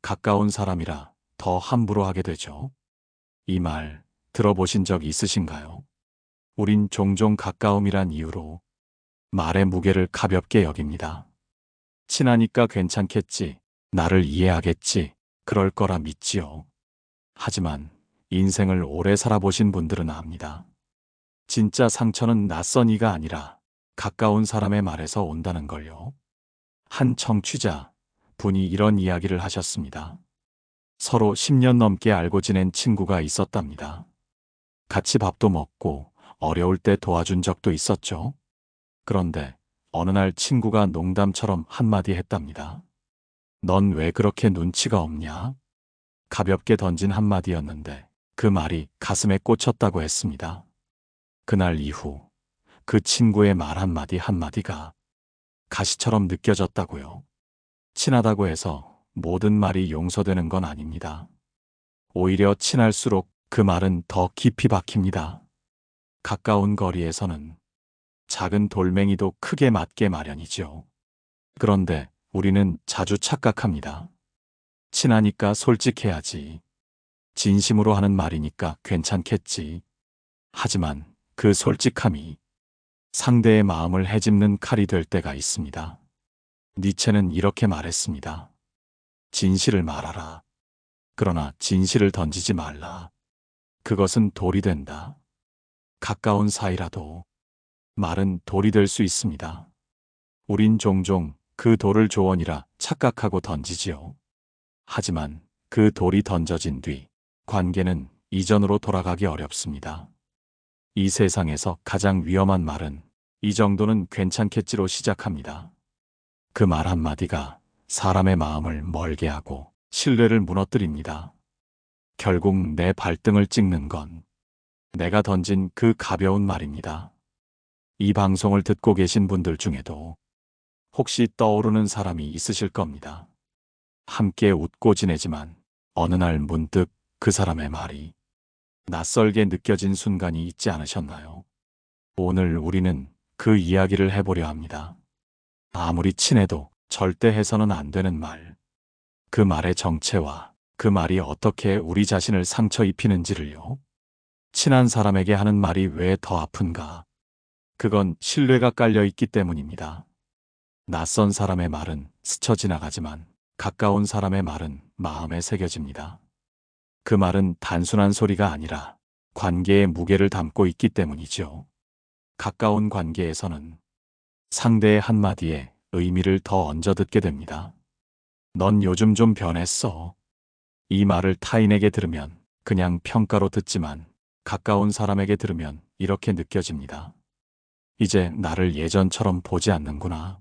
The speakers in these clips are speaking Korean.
가까운 사람이라 더 함부로 하게 되죠. 이 말 들어보신 적 있으신가요? 우린 종종 가까움이란 이유로 말의 무게를 가볍게 여깁니다. 친하니까 괜찮겠지, 나를 이해하겠지, 그럴 거라 믿지요. 하지만 인생을 오래 살아보신 분들은 압니다. 진짜 상처는 낯선 이가 아니라 가까운 사람의 말에서 온다는 걸요. 한 청취자 분이 이런 이야기를 하셨습니다. 서로 10년 넘게 알고 지낸 친구가 있었답니다. 같이 밥도 먹고 어려울 때 도와준 적도 있었죠. 그런데 어느 날 친구가 농담처럼 한마디 했답니다. 넌 왜 그렇게 눈치가 없냐? 가볍게 던진 한마디였는데 그 말이 가슴에 꽂혔다고 했습니다. 그날 이후 그 친구의 말 한마디 한마디가 가시처럼 느껴졌다고요. 친하다고 해서 모든 말이 용서되는 건 아닙니다. 오히려 친할수록 그 말은 더 깊이 박힙니다. 가까운 거리에서는 작은 돌멩이도 크게 맞게 마련이죠. 그런데 우리는 자주 착각합니다. 친하니까 솔직해야지. 진심으로 하는 말이니까 괜찮겠지. 하지만 그 솔직함이 상대의 마음을 헤집는 칼이 될 때가 있습니다. 니체는 이렇게 말했습니다. 진실을 말하라. 그러나 진실을 던지지 말라. 그것은 돌이 된다. 가까운 사이라도 말은 돌이 될 수 있습니다. 우린 종종 그 돌을 조언이라 착각하고 던지지요. 하지만 그 돌이 던져진 뒤 관계는 이전으로 돌아가기 어렵습니다. 이 세상에서 가장 위험한 말은 이 정도는 괜찮겠지로 시작합니다. 그 말 한마디가 사람의 마음을 멀게 하고 신뢰를 무너뜨립니다. 결국 내 발등을 찍는 건 내가 던진 그 가벼운 말입니다. 이 방송을 듣고 계신 분들 중에도 혹시 떠오르는 사람이 있으실 겁니다. 함께 웃고 지내지만 어느 날 문득 그 사람의 말이 낯설게 느껴진 순간이 있지 않으셨나요? 오늘 우리는 그 이야기를 해보려 합니다. 아무리 친해도 절대 해서는 안 되는 말. 그 말의 정체와 그 말이 어떻게 우리 자신을 상처 입히는지를요. 친한 사람에게 하는 말이 왜 더 아픈가? 그건 신뢰가 깔려 있기 때문입니다. 낯선 사람의 말은 스쳐 지나가지만 가까운 사람의 말은 마음에 새겨집니다. 그 말은 단순한 소리가 아니라 관계의 무게를 담고 있기 때문이죠. 가까운 관계에서는 상대의 한마디에 의미를 더 얹어 듣게 됩니다. 넌 요즘 좀 변했어. 이 말을 타인에게 들으면 그냥 평가로 듣지만 가까운 사람에게 들으면 이렇게 느껴집니다. 이제 나를 예전처럼 보지 않는구나.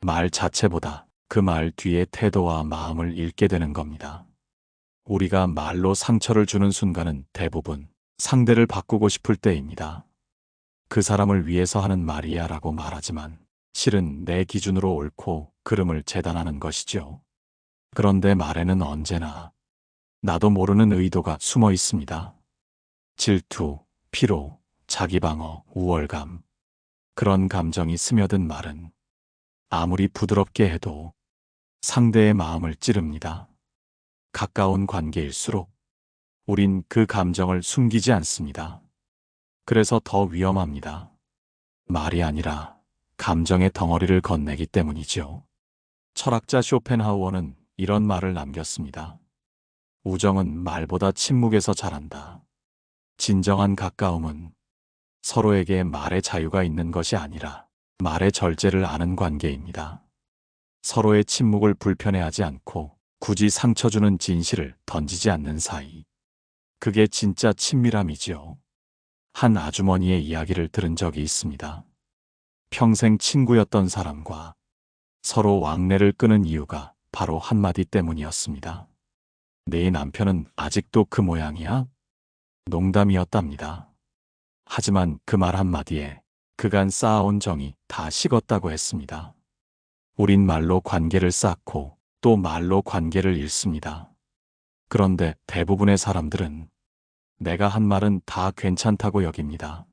말 자체보다 그 말 뒤의 태도와 마음을 읽게 되는 겁니다. 우리가 말로 상처를 주는 순간은 대부분 상대를 바꾸고 싶을 때입니다. 그 사람을 위해서 하는 말이야 라고 말하지만 실은 내 기준으로 옳고 그름을 재단하는 것이죠. 그런데 말에는 언제나 나도 모르는 의도가 숨어 있습니다. 질투, 피로, 자기방어, 우월감. 그런 감정이 스며든 말은 아무리 부드럽게 해도 상대의 마음을 찌릅니다. 가까운 관계일수록 우린 그 감정을 숨기지 않습니다. 그래서 더 위험합니다. 말이 아니라 감정의 덩어리를 건네기 때문이죠. 철학자 쇼펜하우어는 이런 말을 남겼습니다. 우정은 말보다 침묵에서 자란다. 진정한 가까움은 서로에게 말의 자유가 있는 것이 아니라 말의 절제를 아는 관계입니다. 서로의 침묵을 불편해하지 않고 굳이 상처 주는 진실을 던지지 않는 사이. 그게 진짜 친밀함이지요. 한 아주머니의 이야기를 들은 적이 있습니다. 평생 친구였던 사람과 서로 왕래를 끊은 이유가 바로 한마디 때문이었습니다. 네 남편은 아직도 그 모양이야? 농담이었답니다. 하지만 그 말 한마디에 그간 쌓아온 정이 다 식었다고 했습니다. 우린 말로 관계를 쌓고 또 말로 관계를 잃습니다. 그런데 대부분의 사람들은 내가 한 말은 다 괜찮다고 여깁니다.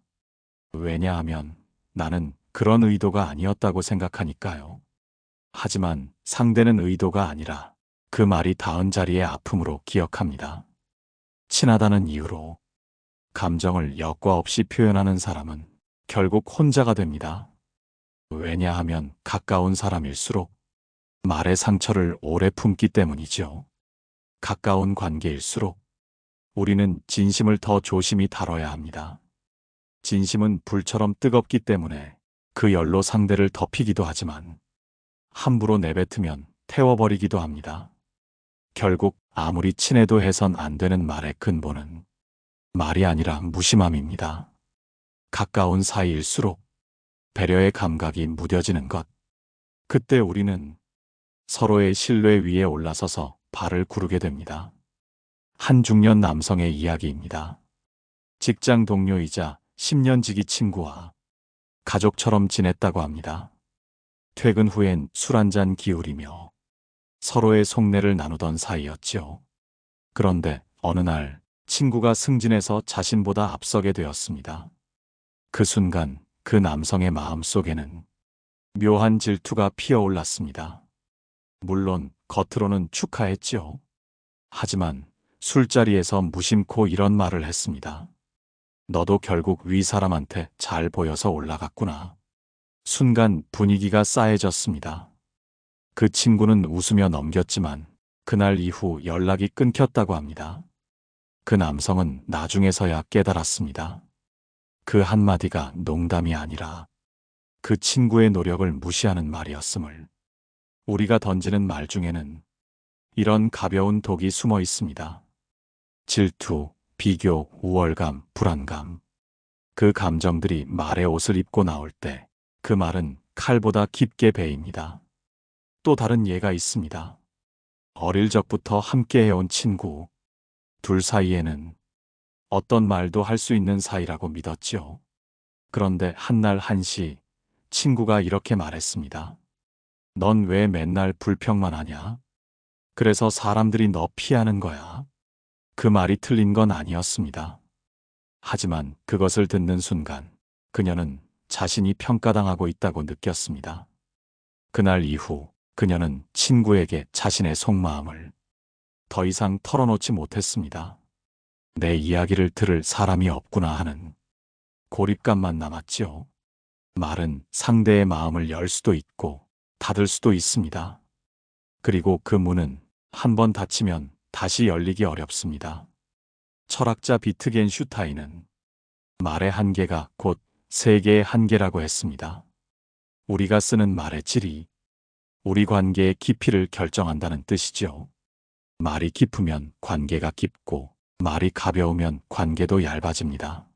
왜냐하면 나는 그런 의도가 아니었다고 생각하니까요. 하지만 상대는 의도가 아니라 그 말이 닿은 자리의 아픔으로 기억합니다. 친하다는 이유로 감정을 여과 없이 표현하는 사람은 결국 혼자가 됩니다. 왜냐하면 가까운 사람일수록 말의 상처를 오래 품기 때문이죠. 가까운 관계일수록 우리는 진심을 더 조심히 다뤄야 합니다. 진심은 불처럼 뜨겁기 때문에 그 열로 상대를 덮이기도 하지만 함부로 내뱉으면 태워버리기도 합니다. 결국 아무리 친해도 해선 안 되는 말의 근본은 말이 아니라 무심함입니다. 가까운 사이일수록 배려의 감각이 무뎌지는 것. 그때 우리는 서로의 신뢰 위에 올라서서 발을 구르게 됩니다. 한 중년 남성의 이야기입니다. 직장 동료이자 10년 지기 친구와 가족처럼 지냈다고 합니다. 퇴근 후엔 술 한잔 기울이며 서로의 속내를 나누던 사이였지요. 그런데 어느 날 친구가 승진해서 자신보다 앞서게 되었습니다. 그 순간 그 남성의 마음속에는 묘한 질투가 피어올랐습니다. 물론 겉으로는 축하했지요. 하지만 술자리에서 무심코 이런 말을 했습니다. 너도 결국 위 사람한테 잘 보여서 올라갔구나. 순간 분위기가 싸해졌습니다. 그 친구는 웃으며 넘겼지만 그날 이후 연락이 끊겼다고 합니다. 그 남성은 나중에서야 깨달았습니다. 그 한마디가 농담이 아니라 그 친구의 노력을 무시하는 말이었음을. 우리가 던지는 말 중에는 이런 가벼운 독이 숨어 있습니다. 질투, 비교, 우월감, 불안감. 그 감정들이 말의 옷을 입고 나올 때 그 말은 칼보다 깊게 베입니다. 또 다른 예가 있습니다. 어릴 적부터 함께 해온 친구. 둘 사이에는 어떤 말도 할 수 있는 사이라고 믿었지요. 그런데 한날 한시 친구가 이렇게 말했습니다. 넌 왜 맨날 불평만 하냐? 그래서 사람들이 너 피하는 거야. 그 말이 틀린 건 아니었습니다. 하지만 그것을 듣는 순간 그녀는 자신이 평가당하고 있다고 느꼈습니다. 그날 이후 그녀는 친구에게 자신의 속마음을 더 이상 털어놓지 못했습니다. 내 이야기를 들을 사람이 없구나 하는 고립감만 남았지요. 말은 상대의 마음을 열 수도 있고 닫을 수도 있습니다. 그리고 그 문은 한번 닫히면 다시 열리기 어렵습니다. 철학자 비트겐슈타인은 말의 한계가 곧 세계의 한계라고 했습니다. 우리가 쓰는 말의 질이 우리 관계의 깊이를 결정한다는 뜻이죠. 말이 깊으면 관계가 깊고 말이 가벼우면 관계도 얇아집니다.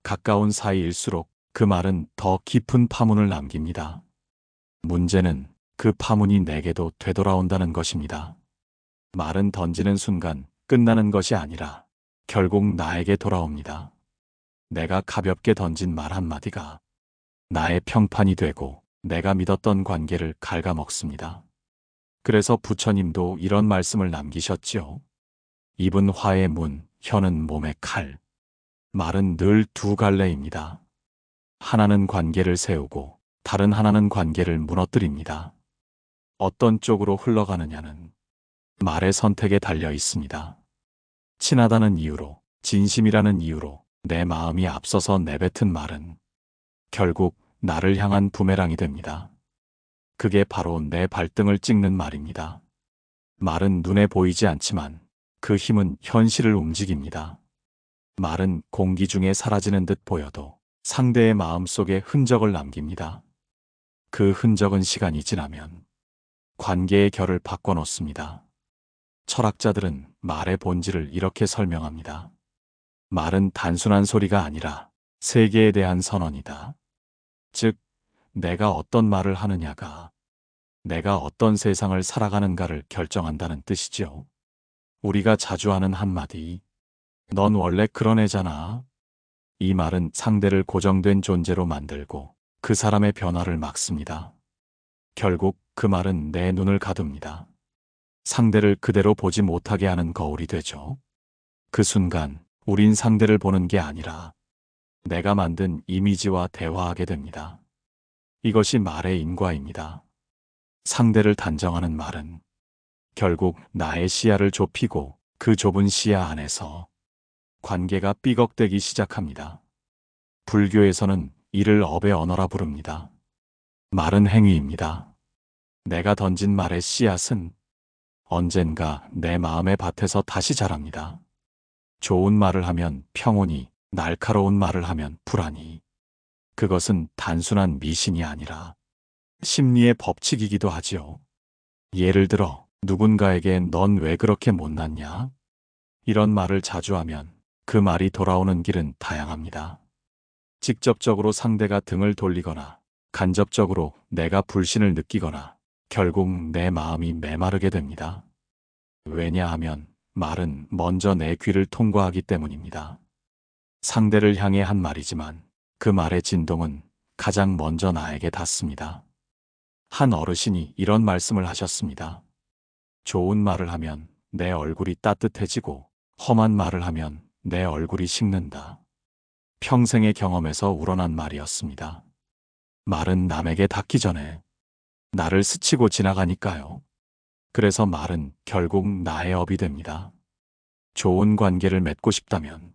가까운 사이일수록 그 말은 더 깊은 파문을 남깁니다. 문제는 그 파문이 내게도 되돌아온다는 것입니다. 말은 던지는 순간 끝나는 것이 아니라 결국 나에게 돌아옵니다. 내가 가볍게 던진 말 한마디가 나의 평판이 되고 내가 믿었던 관계를 갉아먹습니다. 그래서 부처님도 이런 말씀을 남기셨지요. 입은 화의 문, 혀는 몸의 칼. 말은 늘 두 갈래입니다. 하나는 관계를 세우고 다른 하나는 관계를 무너뜨립니다. 어떤 쪽으로 흘러가느냐는 말의 선택에 달려 있습니다. 친하다는 이유로, 진심이라는 이유로 내 마음이 앞서서 내뱉은 말은 결국 나를 향한 부메랑이 됩니다. 그게 바로 내 발등을 찍는 말입니다. 말은 눈에 보이지 않지만 그 힘은 현실을 움직입니다. 말은 공기 중에 사라지는 듯 보여도 상대의 마음 속에 흔적을 남깁니다. 그 흔적은 시간이 지나면 관계의 결을 바꿔놓습니다. 철학자들은 말의 본질을 이렇게 설명합니다. 말은 단순한 소리가 아니라 세계에 대한 선언이다. 즉, 내가 어떤 말을 하느냐가 내가 어떤 세상을 살아가는가를 결정한다는 뜻이죠. 우리가 자주 하는 한마디, 넌 원래 그런 애잖아. 이 말은 상대를 고정된 존재로 만들고 그 사람의 변화를 막습니다. 결국 그 말은 내 눈을 가둡니다. 상대를 그대로 보지 못하게 하는 거울이 되죠. 그 순간 우린 상대를 보는 게 아니라 내가 만든 이미지와 대화하게 됩니다. 이것이 말의 인과입니다. 상대를 단정하는 말은 결국 나의 시야를 좁히고 그 좁은 시야 안에서 관계가 삐걱대기 시작합니다. 불교에서는 이를 업의 언어라 부릅니다. 말은 행위입니다. 내가 던진 말의 씨앗은 언젠가 내 마음의 밭에서 다시 자랍니다. 좋은 말을 하면 평온이, 날카로운 말을 하면 불안이. 그것은 단순한 미신이 아니라 심리의 법칙이기도 하지요. 예를 들어 누군가에게 넌 왜 그렇게 못났냐? 이런 말을 자주 하면 그 말이 돌아오는 길은 다양합니다. 직접적으로 상대가 등을 돌리거나 간접적으로 내가 불신을 느끼거나 결국 내 마음이 메마르게 됩니다. 왜냐하면 말은 먼저 내 귀를 통과하기 때문입니다. 상대를 향해 한 말이지만 그 말의 진동은 가장 먼저 나에게 닿습니다. 한 어르신이 이런 말씀을 하셨습니다. 좋은 말을 하면 내 얼굴이 따뜻해지고 험한 말을 하면 내 얼굴이 식는다. 평생의 경험에서 우러난 말이었습니다. 말은 남에게 닿기 전에 나를 스치고 지나가니까요. 그래서 말은 결국 나의 업이 됩니다. 좋은 관계를 맺고 싶다면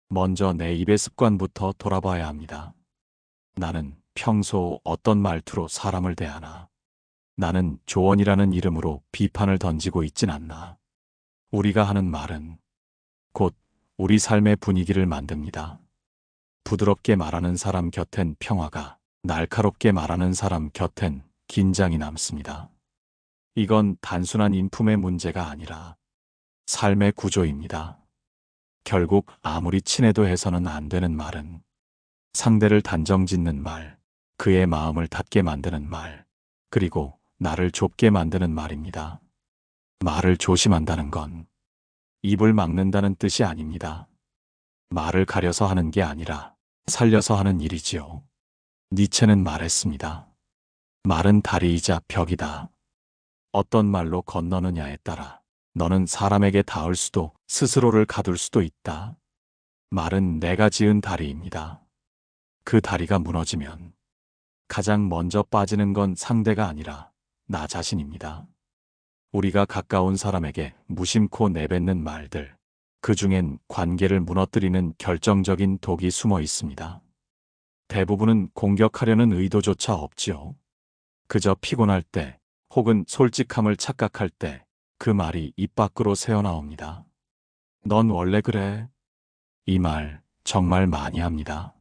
먼저 내 입의 습관부터 돌아봐야 합니다. 나는 평소 어떤 말투로 사람을 대하나? 나는 조언이라는 이름으로 비판을 던지고 있진 않나? 우리가 하는 말은 곧 우리 삶의 분위기를 만듭니다. 부드럽게 말하는 사람 곁엔 평화가, 날카롭게 말하는 사람 곁엔 긴장이 남습니다. 이건 단순한 인품의 문제가 아니라 삶의 구조입니다. 결국 아무리 친해도 해서는 안 되는 말은 상대를 단정짓는 말, 그의 마음을 닫게 만드는 말, 그리고 나를 좁게 만드는 말입니다. 말을 조심한다는 건 입을 막는다는 뜻이 아닙니다. 말을 가려서 하는 게 아니라 살려서 하는 일이지요. 니체는 말했습니다. 말은 다리이자 벽이다. 어떤 말로 건너느냐에 따라 너는 사람에게 닿을 수도 스스로를 가둘 수도 있다. 말은 내가 지은 다리입니다. 그 다리가 무너지면 가장 먼저 빠지는 건 상대가 아니라 나 자신입니다. 우리가 가까운 사람에게 무심코 내뱉는 말들, 그 중엔 관계를 무너뜨리는 결정적인 독이 숨어 있습니다. 대부분은 공격하려는 의도조차 없지요. 그저 피곤할 때 혹은 솔직함을 착각할 때 그 말이 입 밖으로 새어나옵니다. 넌 원래 그래. 이 말 정말 많이 합니다.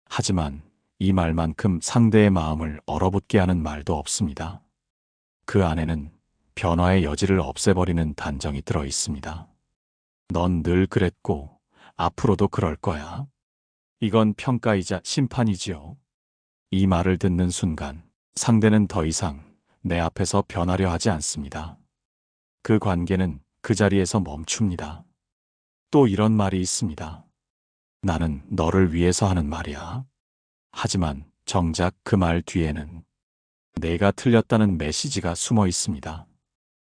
하지만 이 말만큼 상대의 마음을 얼어붙게 하는 말도 없습니다. 그 안에는 변화의 여지를 없애버리는 단정이 들어 있습니다. 넌 늘 그랬고 앞으로도 그럴 거야. 이건 평가이자 심판이지요. 이 말을 듣는 순간 상대는 더 이상 내 앞에서 변하려 하지 않습니다. 그 관계는 그 자리에서 멈춥니다. 또 이런 말이 있습니다. 나는 너를 위해서 하는 말이야. 하지만 정작 그 말 뒤에는 내가 틀렸다는 메시지가 숨어 있습니다.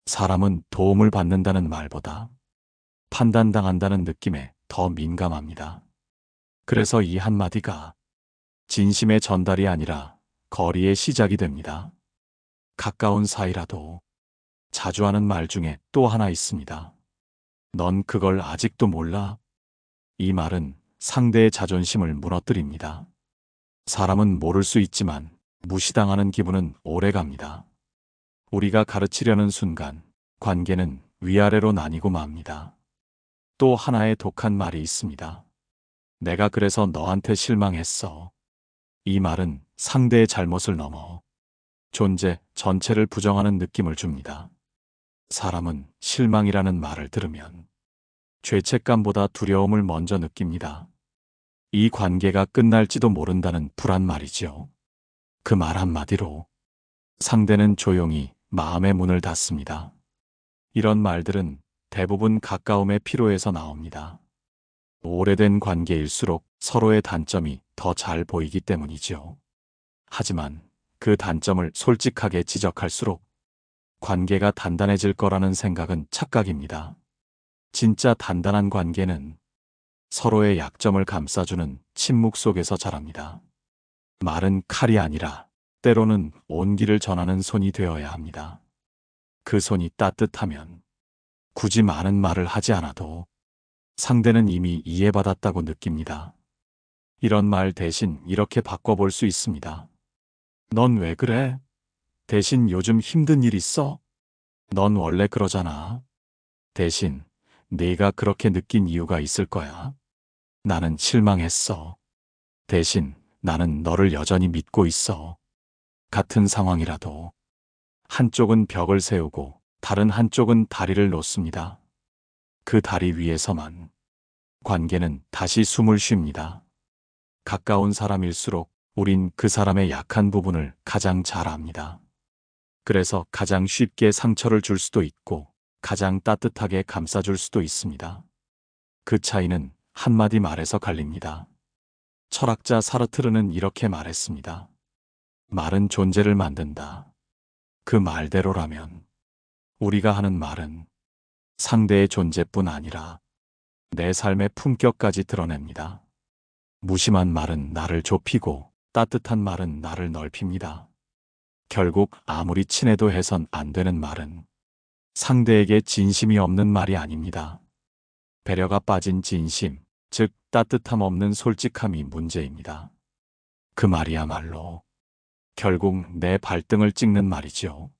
사람은 도움을 받는다는 말보다 판단당한다는 느낌에 더 민감합니다. 그래서 이 한마디가 진심의 전달이 아니라 거리의 시작이 됩니다. 가까운 사이라도 자주 하는 말 중에 또 하나 있습니다. 넌 그걸 아직도 몰라? 이 말은 상대의 자존심을 무너뜨립니다. 사람은 모를 수 있지만 무시당하는 기분은 오래갑니다. 우리가 가르치려는 순간 관계는 위아래로 나뉘고 맙니다. 또 하나의 독한 말이 있습니다. 내가 그래서 너한테 실망했어. 이 말은 상대의 잘못을 넘어 존재 전체를 부정하는 느낌을 줍니다. 사람은 실망이라는 말을 들으면 죄책감보다 두려움을 먼저 느낍니다. 이 관계가 끝날지도 모른다는 불안 말이지요. 그 말 한마디로 상대는 조용히 마음의 문을 닫습니다. 이런 말들은 대부분 가까움의 피로에서 나옵니다. 오래된 관계일수록 서로의 단점이 더 잘 보이기 때문이지요. 하지만 그 단점을 솔직하게 지적할수록 관계가 단단해질 거라는 생각은 착각입니다. 진짜 단단한 관계는 서로의 약점을 감싸주는 침묵 속에서 자랍니다. 말은 칼이 아니라 때로는 온기를 전하는 손이 되어야 합니다. 그 손이 따뜻하면 굳이 많은 말을 하지 않아도 상대는 이미 이해받았다고 느낍니다. 이런 말 대신 이렇게 바꿔볼 수 있습니다. 넌 왜 그래? 대신 요즘 힘든 일 있어? 넌 원래 그러잖아. 대신 네가 그렇게 느낀 이유가 있을 거야. 나는 실망했어. 대신 나는 너를 여전히 믿고 있어. 같은 상황이라도 한쪽은 벽을 세우고 다른 한쪽은 다리를 놓습니다. 그 다리 위에서만 관계는 다시 숨을 쉽니다. 가까운 사람일수록 우린 그 사람의 약한 부분을 가장 잘 압니다. 그래서 가장 쉽게 상처를 줄 수도 있고 가장 따뜻하게 감싸줄 수도 있습니다. 그 차이는 한마디 말에서 갈립니다. 철학자 사르트르는 이렇게 말했습니다. 말은 존재를 만든다. 그 말대로라면 우리가 하는 말은 상대의 존재뿐 아니라 내 삶의 품격까지 드러냅니다. 무심한 말은 나를 좁히고 따뜻한 말은 나를 넓힙니다. 결국 아무리 친해도 해선 안 되는 말은 상대에게 진심이 없는 말이 아닙니다. 배려가 빠진 진심, 즉 따뜻함 없는 솔직함이 문제입니다. 그 말이야말로 결국 내 발등을 찍는 말이죠.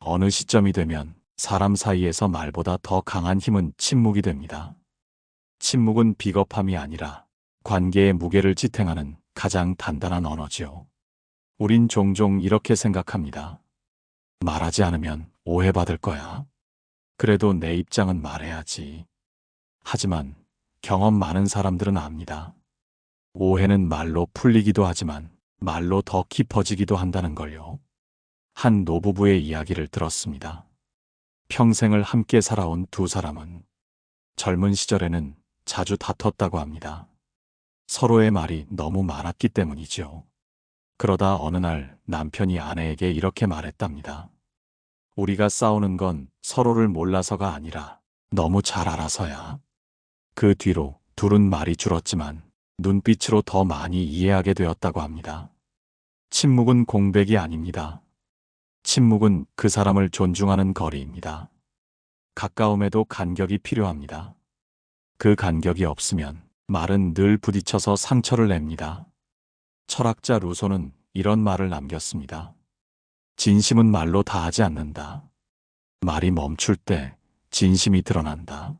어느 시점이 되면 사람 사이에서 말보다 더 강한 힘은 침묵이 됩니다. 침묵은 비겁함이 아니라 관계의 무게를 지탱하는 가장 단단한 언어지요. 우린 종종 이렇게 생각합니다. 말하지 않으면 오해받을 거야. 그래도 내 입장은 말해야지. 하지만 경험 많은 사람들은 압니다. 오해는 말로 풀리기도 하지만 말로 더 깊어지기도 한다는 걸요. 한 노부부의 이야기를 들었습니다. 평생을 함께 살아온 두 사람은 젊은 시절에는 자주 다퉜다고 합니다. 서로의 말이 너무 많았기 때문이죠. 그러다 어느 날 남편이 아내에게 이렇게 말했답니다. 우리가 싸우는 건 서로를 몰라서가 아니라 너무 잘 알아서야. 그 뒤로 둘은 말이 줄었지만 눈빛으로 더 많이 이해하게 되었다고 합니다. 침묵은 공백이 아닙니다. 침묵은 그 사람을 존중하는 거리입니다. 가까움에도 간격이 필요합니다. 그 간격이 없으면 말은 늘 부딪혀서 상처를 냅니다. 철학자 루소는 이런 말을 남겼습니다. 진심은 말로 다 하지 않는다. 말이 멈출 때 진심이 드러난다.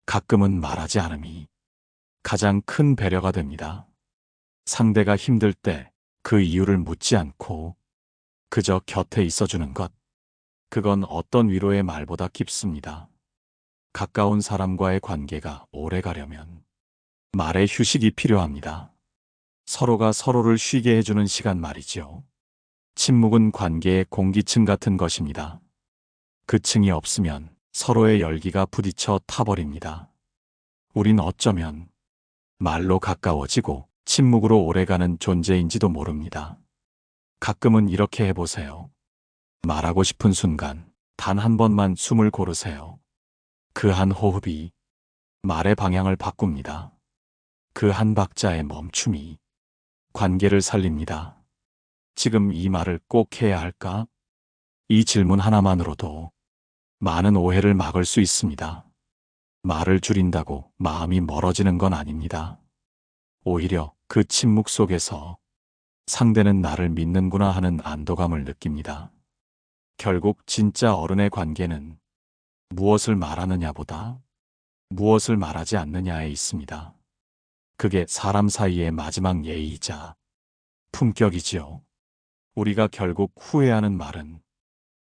가끔은 말하지 않음이 가장 큰 배려가 됩니다. 상대가 힘들 때 그 이유를 묻지 않고 그저 곁에 있어주는 것. 그건 어떤 위로의 말보다 깊습니다. 가까운 사람과의 관계가 오래 가려면 말에 휴식이 필요합니다. 서로가 서로를 쉬게 해주는 시간 말이죠. 침묵은 관계의 공기층 같은 것입니다. 그 층이 없으면 서로의 열기가 부딪혀 타버립니다. 우린 어쩌면 말로 가까워지고 침묵으로 오래가는 존재인지도 모릅니다. 가끔은 이렇게 해보세요. 말하고 싶은 순간 단 한 번만 숨을 고르세요. 그 한 호흡이 말의 방향을 바꿉니다. 그 한 박자의 멈춤이 관계를 살립니다. 지금 이 말을 꼭 해야 할까? 이 질문 하나만으로도 많은 오해를 막을 수 있습니다. 말을 줄인다고 마음이 멀어지는 건 아닙니다. 오히려 그 침묵 속에서 상대는 나를 믿는구나 하는 안도감을 느낍니다. 결국 진짜 어른의 관계는 무엇을 말하느냐보다 무엇을 말하지 않느냐에 있습니다. 그게 사람 사이의 마지막 예의이자 품격이지요. 우리가 결국 후회하는 말은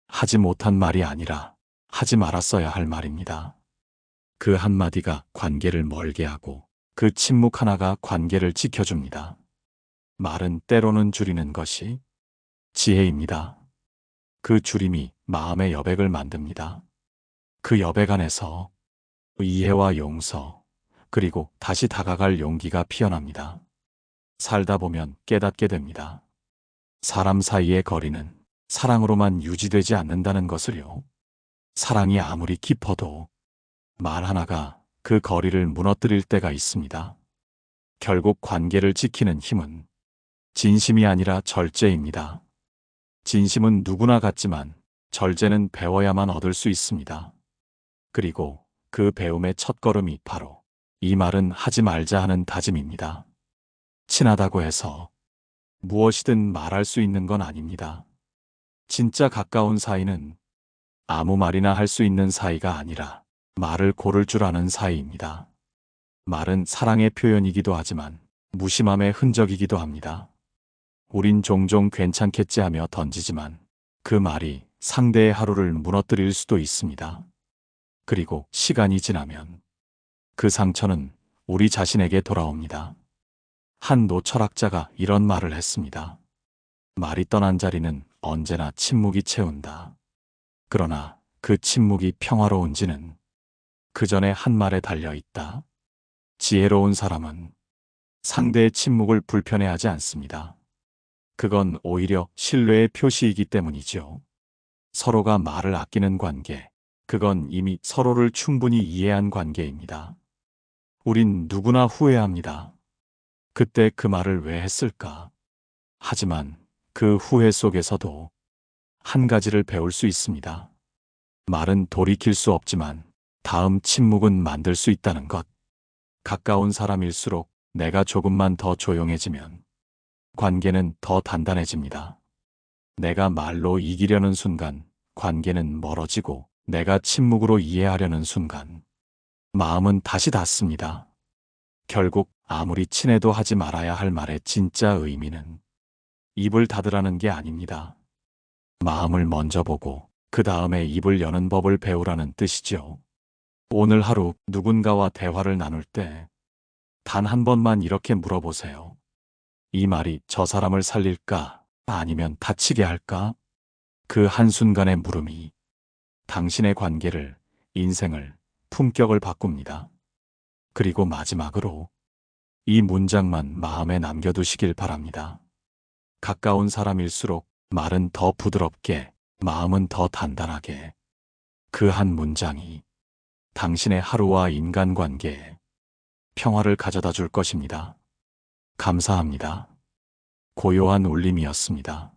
하지 못한 말이 아니라 하지 말았어야 할 말입니다. 그 한마디가 관계를 멀게 하고 그 침묵 하나가 관계를 지켜줍니다. 말은 때로는 줄이는 것이 지혜입니다. 그 줄임이 마음의 여백을 만듭니다. 그 여백 안에서 이해와 용서, 그리고 다시 다가갈 용기가 피어납니다. 살다 보면 깨닫게 됩니다. 사람 사이의 거리는 사랑으로만 유지되지 않는다는 것을요. 사랑이 아무리 깊어도 말 하나가 그 거리를 무너뜨릴 때가 있습니다. 결국 관계를 지키는 힘은 진심이 아니라 절제입니다. 진심은 누구나 같지만 절제는 배워야만 얻을 수 있습니다. 그리고 그 배움의 첫걸음이 바로 이 말은 하지 말자 하는 다짐입니다. 친하다고 해서 무엇이든 말할 수 있는 건 아닙니다. 진짜 가까운 사이는 아무 말이나 할 수 있는 사이가 아니라 말을 고를 줄 아는 사이입니다. 말은 사랑의 표현이기도 하지만 무심함의 흔적이기도 합니다. 우린 종종 괜찮겠지 하며 던지지만 그 말이 상대의 하루를 무너뜨릴 수도 있습니다. 그리고 시간이 지나면 그 상처는 우리 자신에게 돌아옵니다. 한 노철학자가 이런 말을 했습니다. 말이 떠난 자리는 언제나 침묵이 채운다. 그러나 그 침묵이 평화로운지는 그 전에 한 말에 달려 있다. 지혜로운 사람은 상대의 침묵을 불편해하지 않습니다. 그건 오히려 신뢰의 표시이기 때문이죠. 서로가 말을 아끼는 관계, 그건 이미 서로를 충분히 이해한 관계입니다. 우린 누구나 후회합니다. 그때 그 말을 왜 했을까? 하지만 그 후회 속에서도 한 가지를 배울 수 있습니다. 말은 돌이킬 수 없지만 다음 침묵은 만들 수 있다는 것. 가까운 사람일수록 내가 조금만 더 조용해지면 관계는 더 단단해집니다. 내가 말로 이기려는 순간 관계는 멀어지고 내가 침묵으로 이해하려는 순간 마음은 다시 닿습니다. 결국 아무리 친해도 하지 말아야 할 말의 진짜 의미는 입을 닫으라는 게 아닙니다. 마음을 먼저 보고 그 다음에 입을 여는 법을 배우라는 뜻이죠. 오늘 하루 누군가와 대화를 나눌 때 단 한 번만 이렇게 물어보세요. 이 말이 저 사람을 살릴까? 아니면 다치게 할까? 그 한순간의 물음이 당신의 관계를, 인생을, 품격을 바꿉니다. 그리고 마지막으로 이 문장만 마음에 남겨두시길 바랍니다. 가까운 사람일수록 말은 더 부드럽게, 마음은 더 단단하게. 그 한 문장이 당신의 하루와 인간관계에 평화를 가져다 줄 것입니다. 감사합니다. 고요한 울림이었습니다.